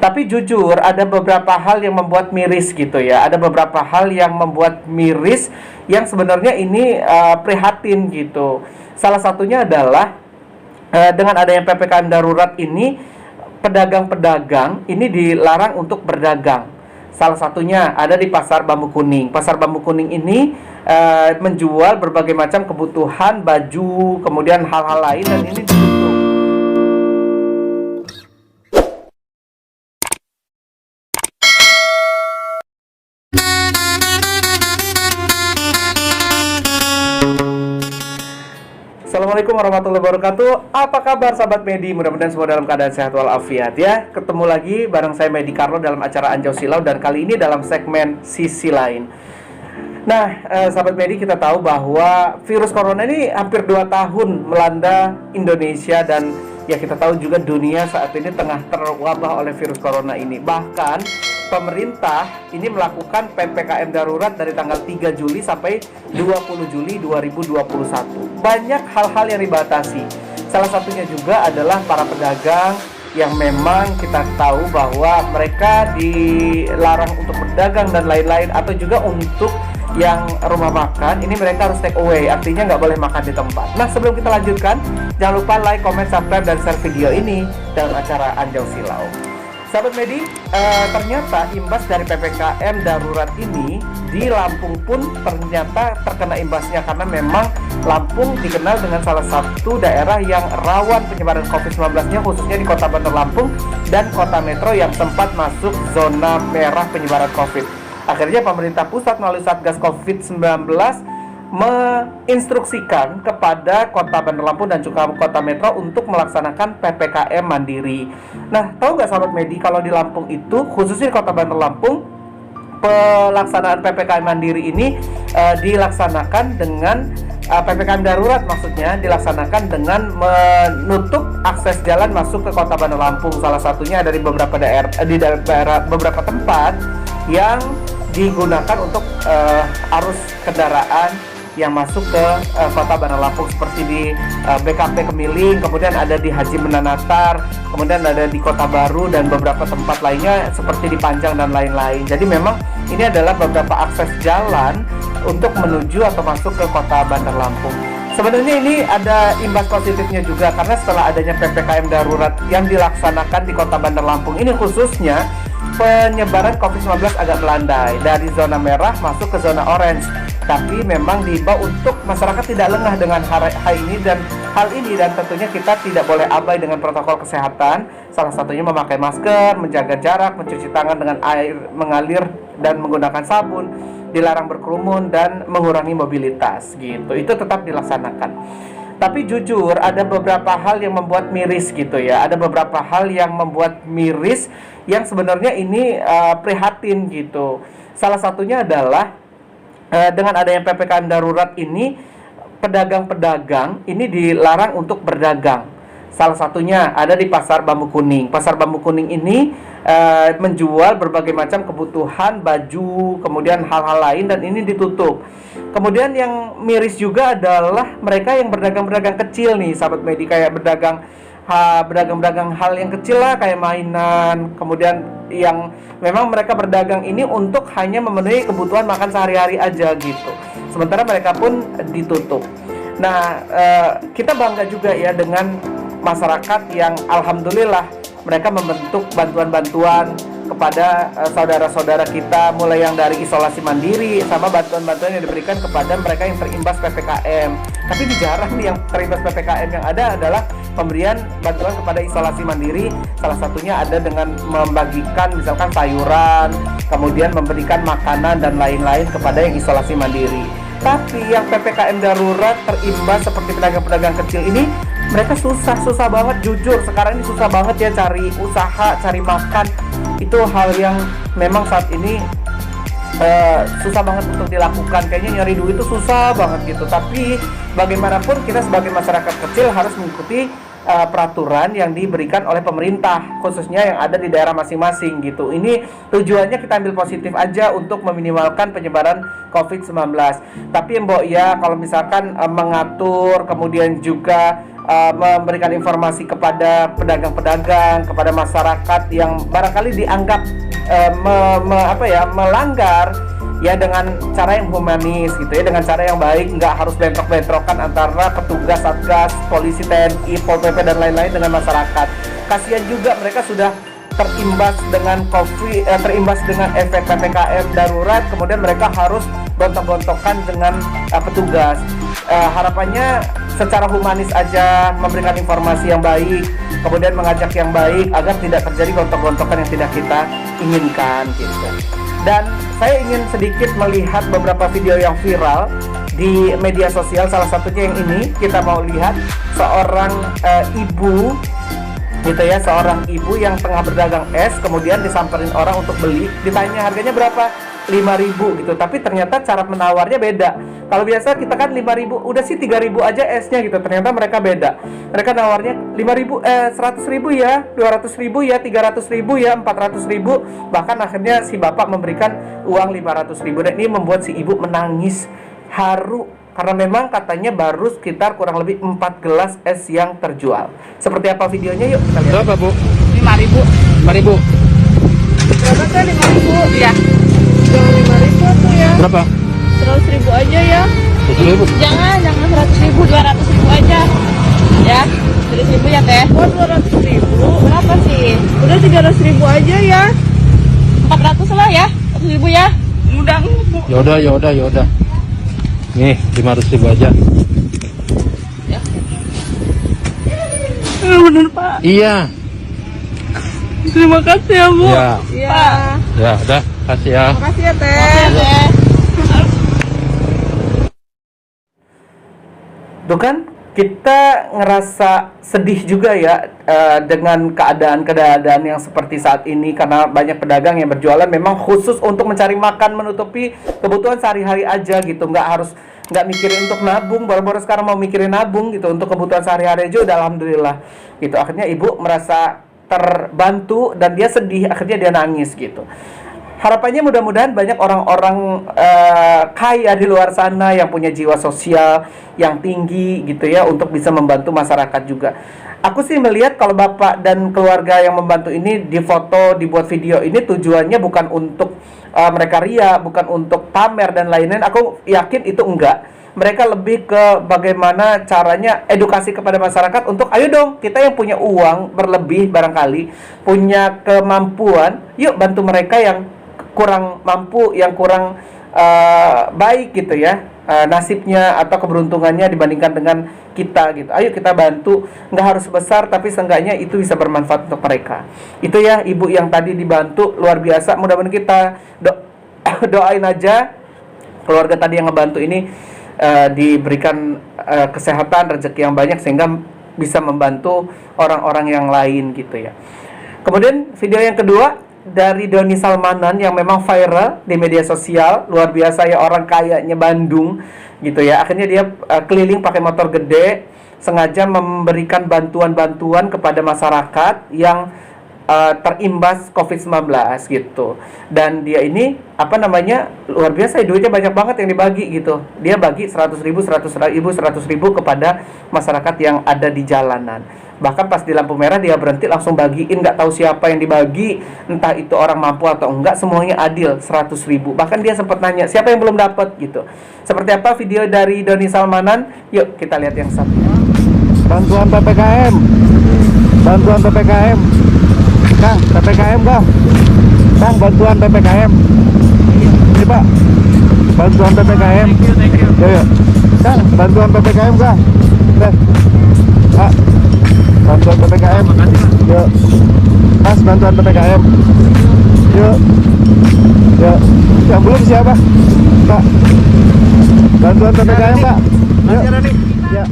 Tapi jujur ada beberapa hal yang membuat miris gitu ya. Ada beberapa hal yang membuat miris yang sebenarnya ini prihatin gitu. Salah satunya adalah dengan adanya PPKM darurat ini, pedagang-pedagang ini dilarang untuk berdagang. Salah satunya ada di Pasar Bambu Kuning. Pasar Bambu Kuning ini menjual berbagai macam kebutuhan, baju, kemudian hal-hal lain, dan ini ditutup. Assalamualaikum warahmatullahi wabarakatuh. Apa kabar sahabat Medi? Mudah-mudahan semua dalam keadaan sehat walafiat ya. Ketemu lagi bareng saya Medi Carlo dalam acara Anjau Silau, dan kali ini dalam segmen Sisi Lain. Nah, sahabat Medi, kita tahu bahwa virus corona ini hampir 2 tahun melanda Indonesia, dan ya kita tahu juga dunia saat ini tengah terwabah oleh virus corona ini. Bahkan pemerintah ini melakukan PPKM darurat dari tanggal 3 Juli sampai 20 Juli 2021. Banyak hal-hal yang dibatasi. Salah satunya juga adalah para pedagang yang memang kita tahu bahwa mereka dilarang untuk berdagang dan lain-lain, atau juga untuk yang rumah makan ini mereka harus take away, artinya nggak boleh makan di tempat. Nah, sebelum kita lanjutkan, jangan lupa like, comment, subscribe, dan share video ini dalam acara Anjau Silau. Sahabat Medi, ternyata imbas dari PPKM darurat ini di Lampung pun ternyata terkena imbasnya, karena memang Lampung dikenal dengan salah satu daerah yang rawan penyebaran COVID-19-nya, khususnya di Kota Bandar Lampung dan Kota Metro yang sempat masuk zona merah penyebaran COVID. Akhirnya pemerintah pusat melalui Satgas COVID-19 menginstruksikan kepada Kota Bandar Lampung dan juga Kota Metro untuk melaksanakan PPKM mandiri. Nah, tahu nggak sahabat Medi, kalau di Lampung itu, khususnya di Kota Bandar Lampung, pelaksanaan PPKM mandiri ini dilaksanakan dengan PPKM darurat, maksudnya dilaksanakan dengan menutup akses jalan masuk ke Kota Bandar Lampung. Salah satunya dari beberapa daerah, beberapa tempat yang digunakan untuk arus kendaraan yang masuk ke Kota Bandar Lampung, seperti di BKP Kemiling, kemudian ada di Haji Menanatar, kemudian ada di Kota Baru, dan beberapa tempat lainnya seperti di Panjang dan lain-lain. Jadi memang ini adalah beberapa akses jalan untuk menuju atau masuk ke Kota Bandar Lampung. Sebenarnya ini ada imbas positifnya juga, karena setelah adanya PPKM darurat yang dilaksanakan di Kota Bandar Lampung ini, khususnya penyebaran COVID-19 agak melandai dari zona merah masuk ke zona orange. Tapi memang diimbau untuk masyarakat tidak lengah dengan hal ini, dan tentunya kita tidak boleh abai dengan protokol kesehatan. Salah satunya memakai masker, menjaga jarak, mencuci tangan dengan air mengalir dan menggunakan sabun, dilarang berkerumun, dan mengurangi mobilitas gitu. Itu tetap dilaksanakan. Tapi jujur ada beberapa hal yang membuat miris gitu ya. Ada beberapa hal yang membuat miris yang sebenarnya ini prihatin gitu. Salah satunya adalah dengan adanya PPKM darurat ini, pedagang-pedagang ini dilarang untuk berdagang. Salah satunya ada di Pasar Bambu Kuning. Pasar Bambu Kuning ini menjual berbagai macam kebutuhan, baju, kemudian hal-hal lain, dan ini ditutup. Kemudian yang miris juga adalah mereka yang berdagang-berdagang kecil nih, sahabat Medi, kayak berdagang hal yang kecil lah, kayak mainan, kemudian yang memang mereka berdagang ini untuk hanya memenuhi kebutuhan makan sehari-hari aja gitu. Sementara mereka pun ditutup. Nah, kita bangga juga ya dengan masyarakat yang alhamdulillah mereka membentuk bantuan-bantuan kepada saudara-saudara kita, mulai yang dari isolasi mandiri sama bantuan-bantuan yang diberikan kepada mereka yang terimbas PPKM. Tapi jarang nih yang terimbas PPKM, yang ada adalah pemberian bantuan kepada isolasi mandiri. Salah satunya ada dengan membagikan misalkan sayuran, kemudian memberikan makanan dan lain-lain kepada yang isolasi mandiri. Tapi yang PPKM darurat terimbas seperti pedagang-pedagang kecil ini, mereka susah banget, jujur sekarang ini susah banget ya cari usaha, cari makan. Itu hal yang memang saat ini susah banget untuk dilakukan. Kayaknya nyari duit itu susah banget gitu. Tapi bagaimanapun kita sebagai masyarakat kecil harus mengikuti peraturan yang diberikan oleh pemerintah, khususnya yang ada di daerah masing-masing gitu. Ini tujuannya kita ambil positif aja untuk meminimalkan penyebaran COVID-19. Tapi Mbok ya, kalau misalkan mengatur, kemudian juga memberikan informasi kepada pedagang-pedagang, kepada masyarakat yang barangkali dianggap melanggar ya, dengan cara yang humanis gitu ya, dengan cara yang baik, nggak harus bentrok-bentrokan antara petugas Satgas, polisi, TNI, Pol PP dan lain-lain dengan masyarakat. Kasihan juga mereka sudah terimbas dengan terimbas dengan efek PPKM darurat, kemudian mereka harus gontok-gontokan dengan petugas. Harapannya secara humanis aja, memberikan informasi yang baik, kemudian mengajak yang baik agar tidak terjadi gontok-gontokan yang tidak kita inginkan gitu. Dan saya ingin sedikit melihat beberapa video yang viral di media sosial, salah satunya yang ini. Kita mau lihat seorang ibu gitu ya, seorang ibu yang tengah berdagang es, kemudian disamperin orang untuk beli, ditanya harganya berapa, 5.000 gitu, tapi ternyata cara menawarnya beda. Kalau biasa kita kan 5.000, udah sih 3.000 aja esnya gitu, ternyata mereka beda. Mereka nawarnya 5.000, 100.000 ya, 200.000 ya, 300.000 ya, 400.000, bahkan akhirnya si bapak memberikan uang 500.000. Dan ini membuat si ibu menangis haru, karena memang katanya baru sekitar kurang lebih 4 gelas es yang terjual. Seperti apa videonya, yuk kita lihat. Berapa, Bu? 5.000. 5.000. Berapa tuh 5.000? Iya. Jangan 5.000 tuh ya. Berapa? 100.000 aja ya. 100.000. Jangan 100.000, 200.000 aja. Ya, 100.000 ya teh. Oh 200.000. Berapa sih? Udah 300.000 aja ya. 400 lah ya, 100.000 ya. Mudah. Yaudah. Nih, 500.000 aja. Ya. Bener Pak. Iya. Terima kasih ya Bu. Iya. Iya. Ya, udah. Kasih ya. Makasih ya teh. Makasih ya teh. Tuh kan, kita ngerasa sedih juga ya dengan keadaan yang seperti saat ini, karena banyak pedagang yang berjualan memang khusus untuk mencari makan, menutupi kebutuhan sehari-hari aja gitu, nggak mikirin untuk nabung. Baru-baru sekarang mau mikirin nabung gitu untuk kebutuhan sehari-hari aja udah alhamdulillah gitu. Akhirnya ibu merasa terbantu dan dia sedih, akhirnya dia nangis gitu. Harapannya mudah-mudahan banyak orang-orang kaya di luar sana yang punya jiwa sosial yang tinggi gitu ya, untuk bisa membantu masyarakat juga. Aku sih melihat kalau bapak dan keluarga yang membantu ini difoto, dibuat video ini, tujuannya bukan untuk mereka ria, bukan untuk pamer dan lain-lain. Aku yakin itu enggak. Mereka lebih ke bagaimana caranya edukasi kepada masyarakat untuk ayo dong, kita yang punya uang berlebih barangkali, punya kemampuan, yuk bantu mereka yang kurang mampu, yang kurang baik gitu ya, nasibnya atau keberuntungannya dibandingkan dengan kita gitu. Ayo kita bantu, nggak harus besar tapi seenggaknya itu bisa bermanfaat untuk mereka. Itu ya ibu yang tadi dibantu, luar biasa. Mudah-mudahan kita doain aja keluarga tadi yang ngebantu ini diberikan kesehatan, rezeki yang banyak sehingga bisa membantu orang-orang yang lain gitu ya. Kemudian video yang kedua dari Doni Salmanan yang memang viral di media sosial, luar biasa ya, orang kayanya Bandung gitu ya. Akhirnya dia keliling pakai motor gede, sengaja memberikan bantuan-bantuan kepada masyarakat yang terimbas COVID-19 gitu. Dan dia ini luar biasa, duitnya banyak banget yang dibagi gitu. Dia bagi 100.000 kepada masyarakat yang ada di jalanan. Bahkan pas di lampu merah dia berhenti langsung bagiin, nggak tahu siapa yang dibagi, entah itu orang mampu atau enggak, semuanya adil, 100.000. Bahkan dia sempat nanya siapa yang belum dapat gitu. Seperti apa video dari Doni Salmanan? Yuk kita lihat yang satu. Bantuan PPKM. Kang, PPKM Kang. Kang, bantuan PPKM. Ini Pak, bantuan PPKM. Thank you. Yuk. Kang, bantuan PPKM Kang. Pak, bantuan PPKM. Yuk. Mas, bantuan PPKM. Yuk. Yang belum siapa? Pak, bantuan PPKM Pak. Yuk. Ya.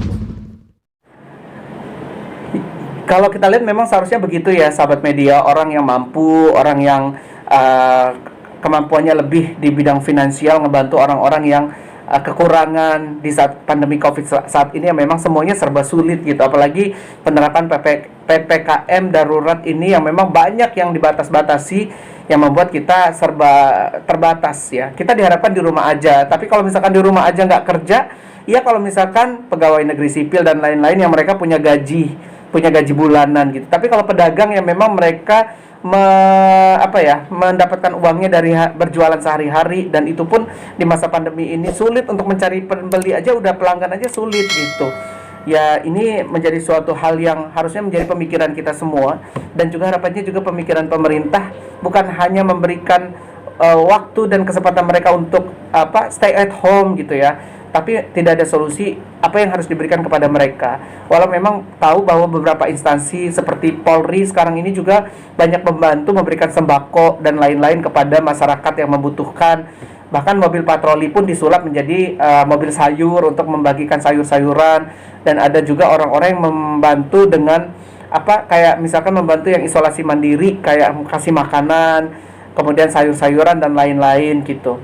Kalau kita lihat memang seharusnya begitu ya sahabat media, orang yang mampu, orang yang kemampuannya lebih di bidang finansial ngebantu orang-orang yang kekurangan di saat pandemi COVID saat ini, yang memang semuanya serba sulit gitu. Apalagi penerapan PPKM darurat ini yang memang banyak yang dibatas-batasi, yang membuat kita serba terbatas ya. Kita diharapkan di rumah aja, tapi kalau misalkan di rumah aja nggak kerja, Iya kalau misalkan pegawai negeri sipil dan lain-lain yang mereka punya gaji bulanan gitu. Tapi kalau pedagang yang memang mereka mendapatkan uangnya dari berjualan sehari-hari, dan itu pun di masa pandemi ini sulit untuk mencari pembeli aja, udah pelanggan aja sulit gitu. Ya ini menjadi suatu hal yang harusnya menjadi pemikiran kita semua, dan juga harapannya juga pemikiran pemerintah, bukan hanya memberikan waktu dan kesempatan mereka untuk stay at home gitu ya, tapi tidak ada solusi apa yang harus diberikan kepada mereka. Walau memang tahu bahwa beberapa instansi seperti Polri sekarang ini juga banyak membantu memberikan sembako dan lain-lain kepada masyarakat yang membutuhkan. Bahkan mobil patroli pun disulap menjadi mobil sayur untuk membagikan sayur-sayuran, dan ada juga orang-orang yang membantu dengan kayak misalkan membantu yang isolasi mandiri, kayak kasih makanan, kemudian sayur-sayuran dan lain-lain gitu.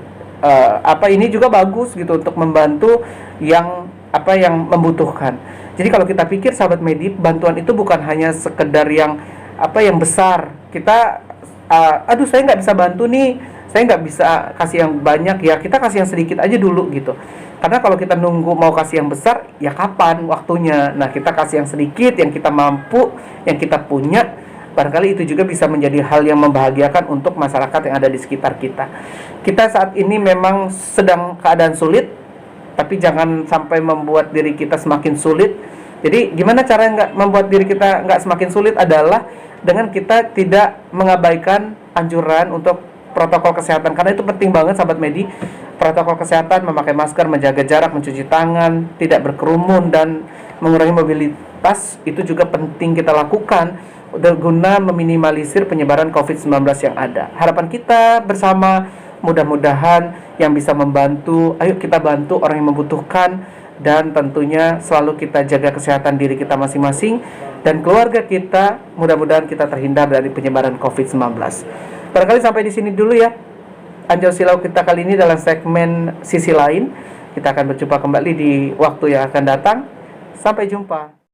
Ini juga bagus gitu untuk membantu yang membutuhkan. Jadi kalau kita pikir sahabat Medi, bantuan itu bukan hanya sekedar yang besar. Kita saya nggak bisa bantu nih, saya nggak bisa kasih yang banyak, ya kita kasih yang sedikit aja dulu gitu. Karena kalau kita nunggu mau kasih yang besar, ya kapan waktunya? Nah, kita kasih yang sedikit, yang kita mampu, yang kita punya. Barangkali itu juga bisa menjadi hal yang membahagiakan untuk masyarakat yang ada di sekitar kita. Kita saat ini memang sedang keadaan sulit, tapi jangan sampai membuat diri kita semakin sulit. Jadi gimana cara membuat diri kita nggak semakin sulit adalah dengan kita tidak mengabaikan anjuran untuk protokol kesehatan, karena itu penting banget sahabat Medi. Protokol kesehatan, memakai masker, menjaga jarak, mencuci tangan, tidak berkerumun, dan mengurangi mobilitas itu juga penting kita lakukan guna meminimalisir penyebaran COVID-19 yang ada. Harapan kita bersama, mudah-mudahan yang bisa membantu, ayo kita bantu orang yang membutuhkan, dan tentunya selalu kita jaga kesehatan diri kita masing-masing dan keluarga kita. Mudah-mudahan kita terhindar dari penyebaran COVID-19. Barangkali sampai di sini dulu ya Anjau Silau kita kali ini dalam segmen Sisi Lain. Kita akan berjumpa kembali di waktu yang akan datang. Sampai jumpa.